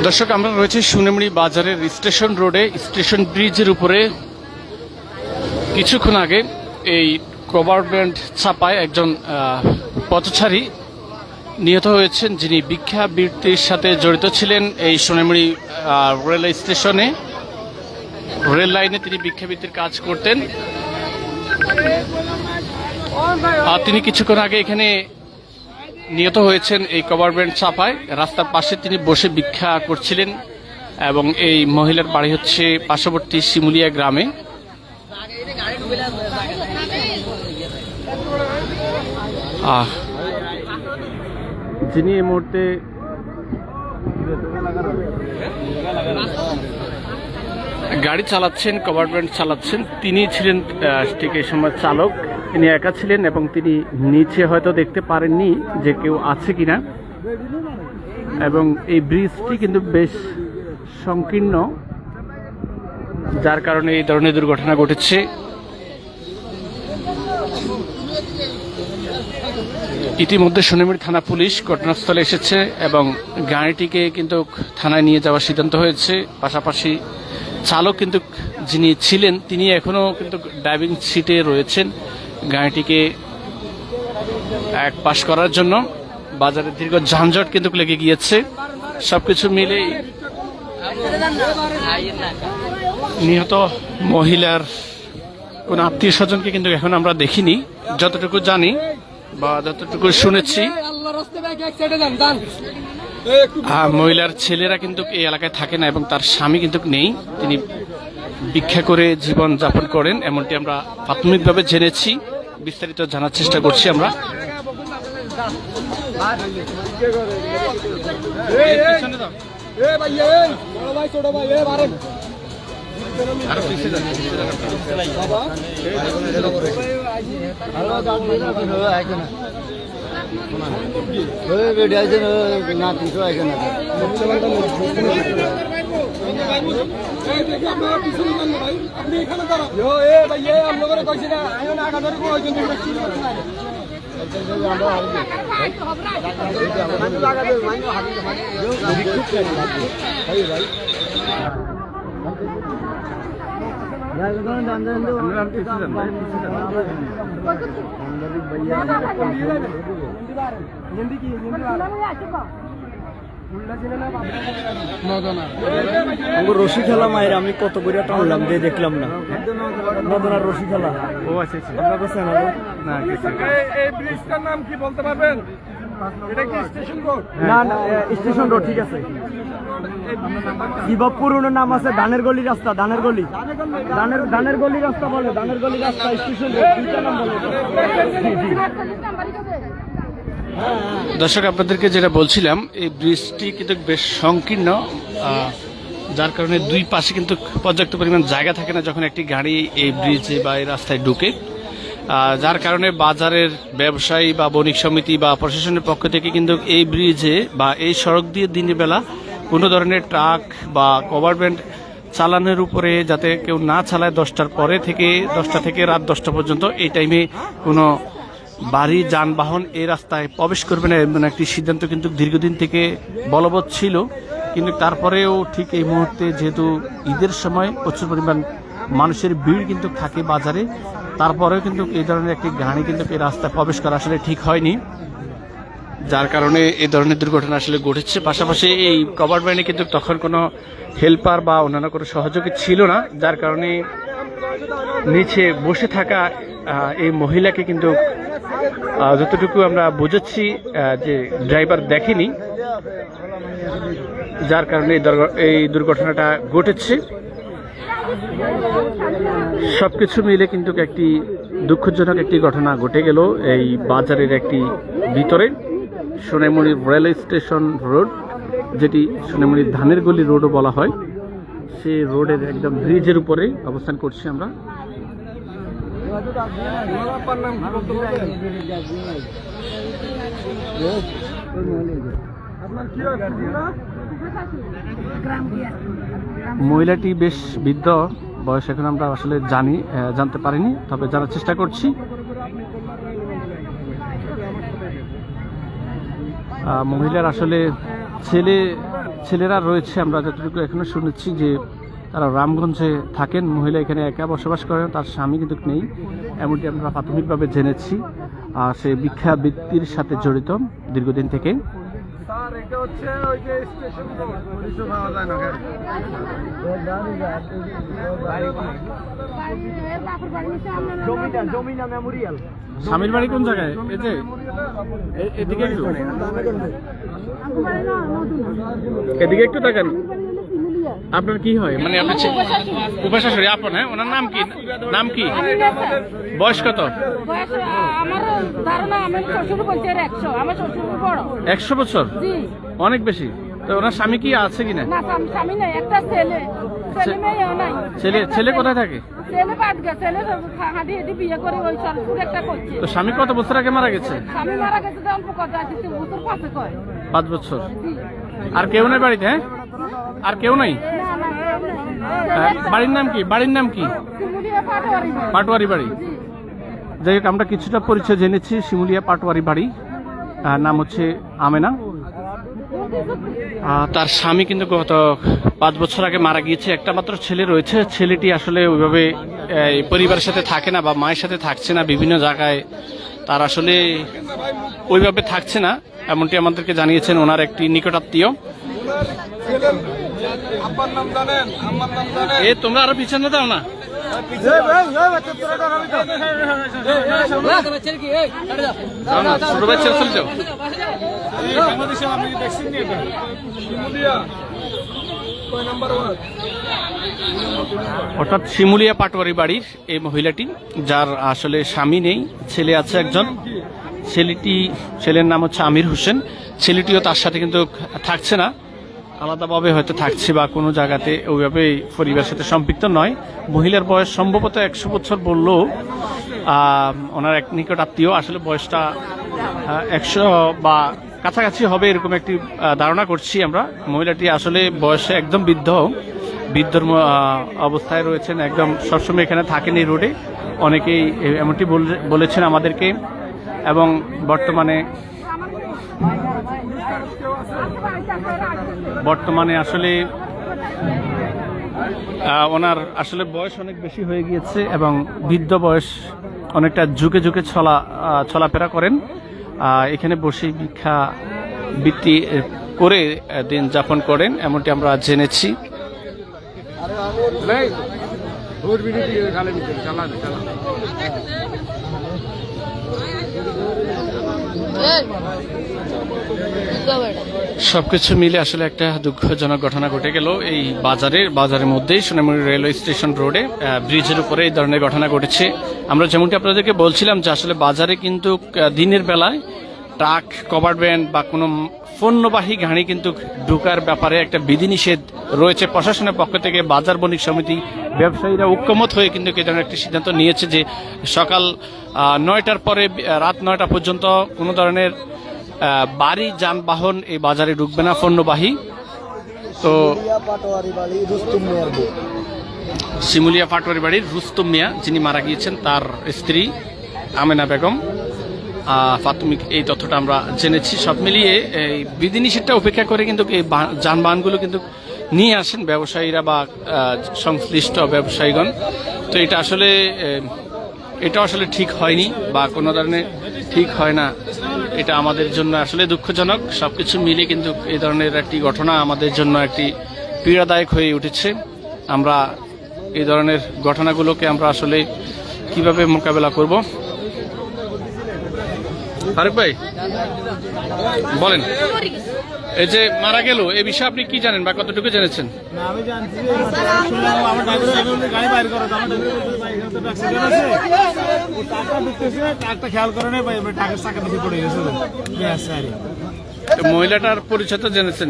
দর্শক, আমরা রয়েছে সোনামুড়ি বাজারের স্টেশন রোডে, স্টেশন ব্রিজের উপরে। কিছুক্ষণ আগে এই গভর্নমেন্ট ছাপায় একজন পথচারী নিহত হয়েছেন, যিনি ভিক্ষাবৃত্তির সাথে জড়িত ছিলেন। এই সোনামুড়ি রেল স্টেশনে, রেল লাইনে তিনি ভিক্ষাবৃত্তির কাজ করতেন। তিনি কিছুক্ষণ আগে এখানে নিহত হয়েছেন এই গভর্নমেন্ট ছাপায়। রাস্তার পাশে তিনি বসে ভিক্ষা করছিলেন এবং এই মহিলার বাড়ি হচ্ছে পার্শ্ববর্তী শিমুলিয়া গ্রামে। যিনি এই মুহূর্তে গাড়ি চালাচ্ছেন, গভর্নমেন্ট চালাচ্ছেন, তিনি ছিলেন ঠিক এই সময় চালক। তিনি একা ছিলেন এবং তিনি নিচে হয়তো দেখতে পারেননি যে কেউ আছে কিনা। এবং এই ব্রিজটি কিন্তু বেশ সংকীর্ণ, যার কারণে এই ধরনের দুর্ঘটনা ঘটেছে। ইতিমধ্যে সোনামুড়ি থানা পুলিশ ঘটনাস্থলে এসেছে এবং গাড়িটিকে কিন্তু থানায় নিয়ে যাওয়ার সিদ্ধান্ত হয়েছে। পাশাপাশি চালক কিন্তু যিনি ছিলেন তিনি এখনো কিন্তু ড্রাইভিং সিটে রয়েছেন। গাড়িটিকে এক পাশ করার জন্য বাজারে দীর্ঘ যানজট কিন্তু লেগে গিয়েছে। সবকিছু মিলেই নিহত মহিলার কোন আত্মীয় স্বজনকে কিন্তু এখন আমরা দেখিনি। যতটুকু জানি বা যতটুকু শুনেছি, মহিলার ছেলেরা কিন্তু এই এলাকায় থাকে না এবং তার স্বামী কিন্তু নেই। তিনি ভিক্ষা করে জীবন যাপন করেন, এমনটি আমরা প্রাথমিকভাবে জেনেছি। বিস্তারিত জানার চেষ্টা করছি আমরা। রশি খেলা মায়ের আমি কত করে টানলাম দিয়ে দেখলাম না। নদনার রশি খেলা। ও আচ্ছা আচ্ছা, এই ব্রিজটার নাম কি বলতে পারবেন? এটা কি স্টেশন রোড? না না, স্টেশন রোড ঠিক আছে। শিবপুর নাম আছে ধানের গলি রাস্তা, ধানের গলি, ধানের গলি রাস্তা বলে, ধানের গলি রাস্তা স্টেশন রোড, দুইটা নাম বলে। দর্শক, আপনাদেরকে যেটা বলছিলাম, এই ব্রিজটি কিন্তু বেশ সংকীর্ণ, যার কারণে দুই পাশে কিন্তু পর্যাপ্ত পরিমাণ জায়গা থাকে না যখন একটি গাড়ি এই ব্রিজে বা এই রাস্তায় ঢুকে। যার কারণে বাজারের ব্যবসায়ী বা বণিক সমিতি বা প্রশাসনের পক্ষ থেকে কিন্তু এই ব্রিজে বা এই সড়ক দিয়ে দিনের বেলা কোনো ধরনের ট্রাক বা গভর্নমেন্ট চালানোর উপরে যাতে কেউ না চালায়। 10টা থেকে রাত 10টা পর্যন্ত এই টাইমে কোনো ভারী যানবাহন এই রাস্তায় প্রবেশ করবে না, এমন একটি সিদ্ধান্ত কিন্তু দীর্ঘদিন থেকে বলবৎ ছিল। কিন্তু তারপরেও ঠিক এই মুহূর্তে যেহেতু ঈদের সময় প্রচুর পরিমাণ মানুষের ভিড় কিন্তু থাকে বাজারে, তারপরেও কিন্তু এই ধরনের একটি গাড়ি কিন্তু এই রাস্তায় প্রবেশ করা আসলে ঠিক হয়নি, যার কারণে এই ধরনের দুর্ঘটনা আসলে ঘটেছে। পাশাপাশি এই গভর্নমেন্টে কিন্তু তখন কোনো হেল্পার বা অন্যান্য কোনো সহযোগী ছিল না, যার কারণে নিচে বসে থাকা এই মহিলাকে কিন্তু যতটুকু আমরা বুঝেছি যে ড্রাইভার দেখেনি, যার কারণে এই দুর্ঘটনাটা ঘটেছে। সবকিছু মিলে কিন্তু একটি দুঃখজনক একটি ঘটনা ঘটে গেল এই বাজারের একটি ভিতরে। সোনামুড়ি রেল স্টেশন রোড, যেটি সোনামুড়ি ধানের গলি রোডও বলা হয়, সেই রোডের একদম ব্রিজের উপরে অবস্থান করছি আমরা। মহিলাটি বেশ বৃদ্ধ বয়স, এখন আমরা আসলে জানতে পারিনি, তবে জানার চেষ্টা করছি। মহিলার আসলে ছেলেরা রয়েছে, আমরা যতটুকু এখনো শুনেছি যে তারা রামগঞ্জে থাকেন। মহিলা এখানে একা বসবাস করেন, তার স্বামী কিন্তু নেই, এমনটি আমরা প্রাথমিকভাবে জেনেছি। সে ভিক্ষাবৃত্তির সাথে জড়িত দীর্ঘদিন থেকে। স্যার এটা হচ্ছে ওই যে স্টেশন রোড, পুলিশও পাওয়া যায় না গাড়ি। জমিনা মেমোরিয়াল। স্বামীর বাড়ি কোন জায়গায়? এই যে এদিকে একটু, এদিকে একটু তাকান। আপনার কি হয়, মানে আপনি উপশাশুড়ি আপন? হ্যাঁ, ওনার নাম কি? নাম কি? বয়স কত? বয়স আমার ধারণা আমার শ্বশুর বলছে 100, আমার শ্বশুর বড় 100 বছর? জি অনেক বেশি। তো ওনার স্বামী কি আছে কিনা? না, স্বামী নাই, একটা ছেলে মেয়েও নাই। ছেলে কোথায় থাকে? ছেলে বাদ গেছে, ছেলে হাঁটি হাঁটি বিয়ে করে ওই সরপুর একটা করছে। তো স্বামী কত বছর আগে মারা গেছে? স্বামী মারা গেছে তো অল্প কথা, 3 বছর পাশে কয়। 5 বছর। জি আর কেউ নেই বাড়িতে? হ্যাঁ, আর কেউ নাই? বাড়ির নাম কি? বাড়ির নাম কি? শিমুলিয়া পাটোয়ারি বাড়ি। পাটোয়ারি বাড়ি। জি যাই হোক, আমরা কিছুটা পরিচয় জেনেছি। শিমুলিয়া পাটোয়ারি বাড়ি, নাম হচ্ছে আমেনা। তার স্বামী কিন্তু গত 5 বছর আগে মারা গিয়েছে। একটা মাত্র ছেলে রয়েছে। ছেলেটি আসলে ওইভাবে এই পরিবারের সাথে থাকে না বা মায়ের সাথে থাকছে না, বিভিন্ন জায়গায় তার আসলে ওইভাবে থাকছে না, এমনটি আমাদেরকে জানিয়েছেন ওনার একটি নিকটাত্মীয়। আব্বার নাম জানেন? আম্মার নাম জানেন? এ তোমরা আরো পিছনে দাও না। দাও না, ছোট ভাই ছেড়ে চলে যাও। শিমুলিয়া কয় নাম্বার ওয়ার্ড? অর্থাৎ শিমুলিয়া পাটোয়ারি বাড়ির এই মহিলাটি, যার আসলে স্বামী নেই, ছেলে আছে একজন। ছেলের নাম হচ্ছে আমির হোসেন। ছেলেটিও তার সাথে কিন্তু থাকছে না, আলাদাভাবে হয়তো থাকছে বা কোনো জায়গাতে ওইভাবে পরিবারের সাথে সম্পৃক্ত নয়। মহিলার বয়স সম্ভবত 100 বছর বললেও ওনার এক নিকট আত্মীয়, আসলে বয়সটা 100 বা কাছাকাছি হবে এরকম একটি ধারণা করছি আমরা। মহিলাটি আসলে বয়সে একদম বৃদ্ধর অবস্থায় রয়েছেন, একদম সবসময় এখানে থাকেন এই রোডে। অনেকেই এমনটি বলেছেন আমাদেরকে। এবং বর্তমানে আসলে ওনার আসলে বয়স অনেক বেশি হয়ে গিয়েছে এবং বৃদ্ধ বয়স, অনেকটা ঝুঁকে ঝুঁকে চলাফেরা করেন। এখানে বসেই ভিক্ষাবৃত্তি করে দিন যাপন করেন, এমনটি আমরা জেনেছি। সবকিছু মিলে আসলে একটা দুঃখজনক ঘটনা ঘটে গেল এই বাজারের মধ্যেই, সোনামুড়ি রেলওয়ে স্টেশন রোডে ব্রিজের উপরে এই ধরনের ঘটনা ঘটেছে। আমরা যেমনটি আপনাদেরকে বলছিলাম যে আসলে বাজারে কিন্তু দিনের বেলায় ট্রাক, কভার ভ্যান বা কোনো পণ্যবাহী গাড়ি কিন্তু ঢোকার ব্যাপারে একটা বিধিনিষেধ রয়েছে প্রশাসনের পক্ষ থেকে। বাজার বণিক সমিতি, ব্যবসায়ীরা ঐক্যমত হয়ে কিন্তু এই ধরনের একটি সিদ্ধান্ত নিয়েছে যে সকাল 9টার পরে রাত 9টা পর্যন্ত কোনো ধরনের বাড়ি যানবাহন এই বাজারে ঢুকবে না, পণ্যবাহী। তো শিমুলিয়া পাটোয়ারি বাড়ির রুস্তম মিয়া, যিনি মারা গিয়েছেন, তার স্ত্রী আমেনা বেগম, প্রাথমিক এই তথ্যটা আমরা জেনেছি। সব মিলিয়ে এই বিধিনিষেধটা উপেক্ষা করে কিন্তু এই যানবাহনগুলো কিন্তু নিয়ে আসেন ব্যবসায়ীরা বা সংশ্লিষ্ট ব্যবসায়ীগণ। তো এটা আসলে ঠিক হয়নি বা কোনো ধরনের ঠিক হয় না। এটা আমাদের জন্য আসলে দুঃখজনক। সবকিছু মিলে কিন্তু এই ধরনের একটি ঘটনা আমাদের জন্য একটি পীড়াদায়ক হয়ে উঠেছে। আমরা এই ধরনের ঘটনাগুলোকে আমরা আসলে কিভাবে মোকাবেলা করব? ফারুক ভাই বলেন, এই যে মারা গেল এই বিষয়ে আপনি কি জানেন বা কতটুকু জেনেছেন? আমি জানছি যে আমার ড্রাইভার গাড়ি বাইর করে, আমার ট্রাকটা খেয়াল করে নেই, ট্রাকের চাকা বেশি পড়ে গেছে। মহিলাটার পরিচয় তো জেনেছেন।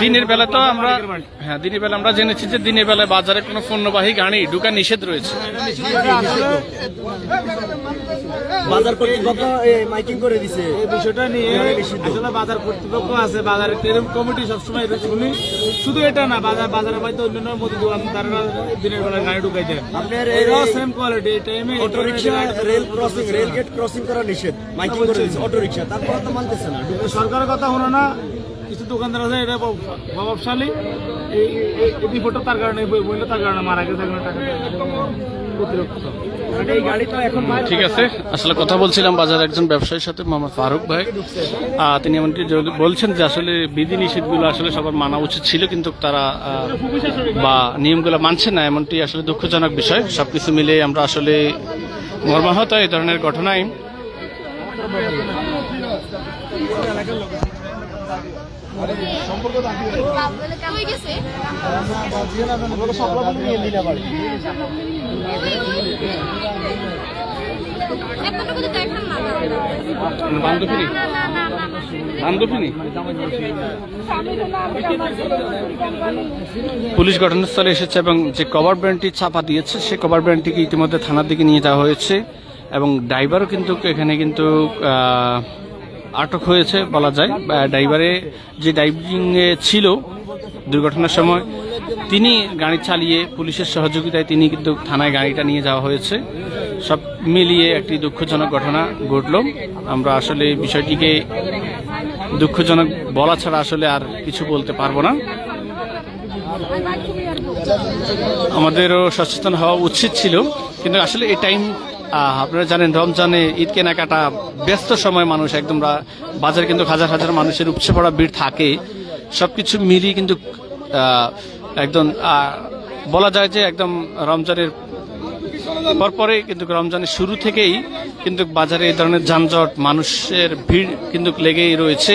দিনের বেলা তো আমরা জেনেছি যে দিনের বেলায় বাজারে কোনো পণ্যবাহী গাড়ি ঢোকা নিষেধ রয়েছে। বাজার কর্তৃপক্ষ মাইকিং করে দিছে এই বিষয়টা নিয়ে আসলে বাজার কর্তৃপক্ষ আছে, বাজারের এরকম কমিটি সবসময় এটা শুনি। শুধু এটা না, বাজারে হয়তো অন্যান্য মতো দোকানদাররা দিনের বেলা গাড়ি ঢুকাই দেন। আপনার এটাও সেম কোয়ালিটি, এই টাইমে auto rickshaw rail gate crossing করা নিষেধ, মাইকিং করে দিছে অটো রিক্সা, তারপর তো মানতেছে না। সরকারের কথা হলো না, কিছু দোকানদার আছে এটা প্রভাবশালী, এই রিপোর্টটা তার কারণে বইলে তার কারণে মারা গেছে, টাকা অতিরিক্ত। এই গাড়ি তো এখন ঠিক আছে, আসলে কথা বলছিলাম বাজার একজন ব্যবসায়ীর সাথে, মোহাম্মদ ফারুক ভাই। তিনি এমনকি বলছেন যে আসলে বিধি নিষেধগুলো আসলে সবার মানা উচিত ছিল, কিন্তু তারা বা নিয়মগুলো মানছে না, এমনটি আসলে দুঃখজনক বিষয়। সবকিছু মিলে আমরা আসলে মর্মাহত এই ধরনের ঘটনায়। বান্ধবী বান্ধবী পুলিশ ঘটনাস্থলে এসেছে এবং যে কভার ব্র্যান্ডটি চাপা দিয়েছে সেই কভার ব্র্যান্ডটিকে ইতিমধ্যে থানার দিকে নিয়ে যাওয়া হয়েছে এবং ড্রাইভারও কিন্তু এখানে কিন্তু আটক হয়েছে বলা যায়। ড্রাইভারে যে ড্রাইভিংয়ে ছিল দুর্ঘটনার সময়, তিনি গাড়ি চালিয়ে পুলিশের সহযোগিতায় তিনি কিন্তু থানায় গাড়িটা নিয়ে যাওয়া হয়েছে। সব মিলিয়ে একটি দুঃখজনক ঘটনা ঘটল। আমরা আসলে বিষয়টিকে দুঃখজনক বলা ছাড়া আসলে আর কিছু বলতে পারবো না। আমাদেরও সচেতন হওয়া উচিত ছিল, কিন্তু আসলে এই টাইম আপনারা জানেন রমজানে ঈদ কেনাকাটা ব্যস্ত সময়, মানুষ একদম বাজারে কিন্তু হাজার হাজার মানুষের উপচে পড়া ভিড় থাকে। সবকিছু মিলিয়ে কিন্তু একদম বলা যায় যে একদম রমজানের পরপরে কিন্তু রমজানের শুরু থেকেই কিন্তু বাজারে এই ধরনের যানজট, মানুষের ভিড় কিন্তু লেগেই রয়েছে।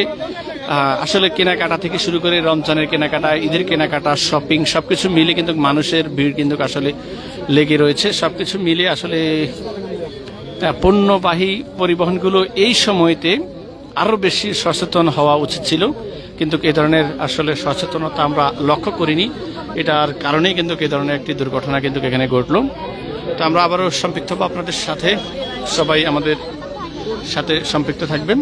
আসলে কেনাকাটা থেকে শুরু করে রমজানের কেনাকাটা, ঈদের কেনাকাটা, শপিং সবকিছু মিলে কিন্তু মানুষের ভিড় কিন্তু আসলে লেগে রয়েছে। সবকিছু মিলে আসলে পণ্যবাহী পরিবহনগুলো এই সময়তে আরো বেশি সচেতন হওয়া উচিত ছিল, কিন্তু এই ধরনের আসলে সচেতনতা আমরা লক্ষ্য করিনি। এটার কারণেই কিন্তু এই ধরনের একটি দুর্ঘটনা কিন্তু এখানে ঘটলো। তো আমরা আবারও সম্পৃক্ত হবো আপনাদের সাথে, সবাই আমাদের সাথে সম্পৃক্ত থাকবেন।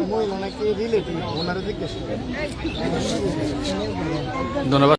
ধন্যবাদ।